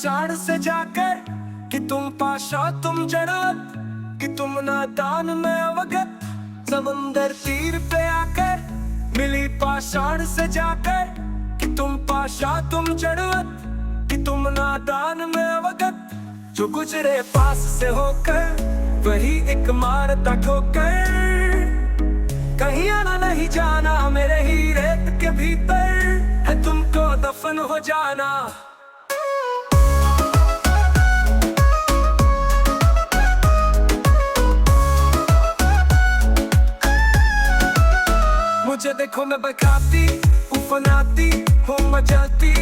पाषाण से जाकर कि तुम पाशा तुम जड़त, कि तुम नादान में अवगत। समुंदर तीर पे आकर मिली पाषाण से जाकर कि तुम पाशा तुम जड़त, कि तुम नादान में अवगत। जो गुजरे पास से होकर वही एक मारता ठोकर। कहीं आना नहीं जाना मेरे ही रेत के भीतर है तुमको दफन हो जाना। मुझे देखो मैं बगाती उफनाती हूँ, मचाती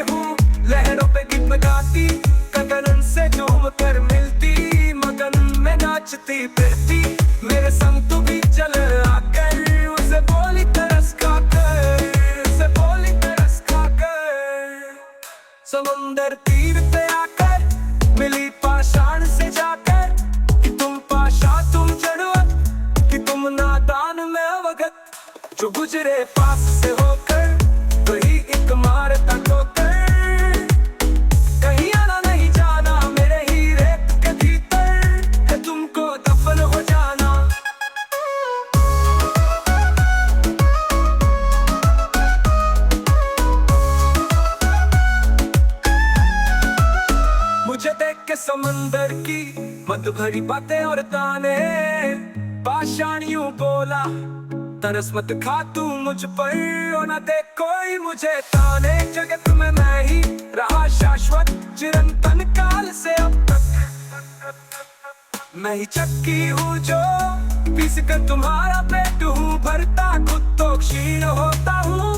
हूँ लहरों पे गीत गाती। गगन से झूम कर मिलती मगन में नाचती फिरती। मेरे संग तू भी चल आकर उसे बोली तरस खाकर, उसे बोली तरस खाकर। समुंदर तीर पे आकर मिली पाषाण से जाकर कि तुम पाशा तुम जड़वत, कि तुम नादान में अवगत। जो गुजरे पास से होकर वही एक मारता ठोकर। कहीं आना नहीं जाना मेरे ही रेत के भीतर है तुमको दफन हो जाना। मुझे देख के समंदर की मत भरी बातें और ताने, पाषाण यूं बोला तरस मत खा तू मुझ पर, और न दे कोई मुझे ताने। जगत में मैं ही रहा शाश्वत चिरंतन काल से अब तक। मैं ही चक्की हूँ जो पीस कर तुम्हारा पेट हूँ भरता, खुद तो क्षीण होता हूँ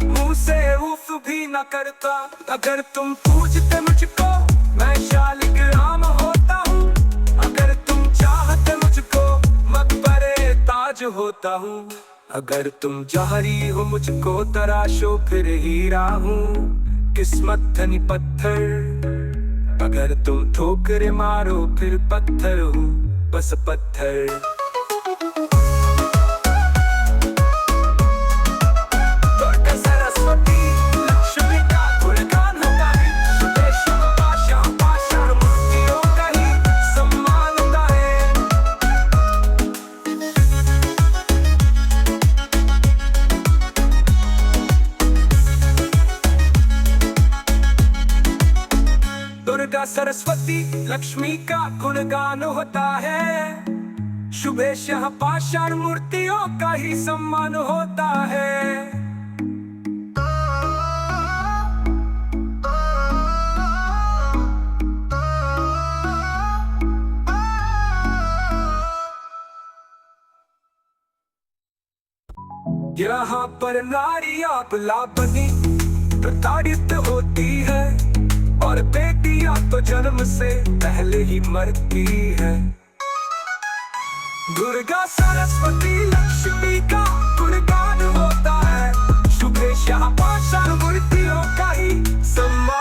मुंह से उफ भी न करता। अगर तुम पूछते मुझको मैं शालिग्राम होता हूँ, अगर तुम चाहते मुझको मकबरे ताज होता हूँ। अगर तुम जहरी हो मुझको तराशो फिर हीरा हूँ किस्मत धनी पत्थर। अगर तुम ठोकरे मारो फिर पत्थर हूँ बस पत्थर। दुर्गा सरस्वती लक्ष्मी का गुणगान होता है, शुभेश यहाँ पाषाण मूर्तियों का ही सम्मान होता है। यहाँ पर नारी अबला बनी प्रताड़ित होती है, और बेटियां तो जन्म से पहले ही मरती है। दुर्गा सरस्वती लक्ष्मी का गुणगान होता है, शुभेश यहाँ पाषाण मूर्तियों का ही सम्मान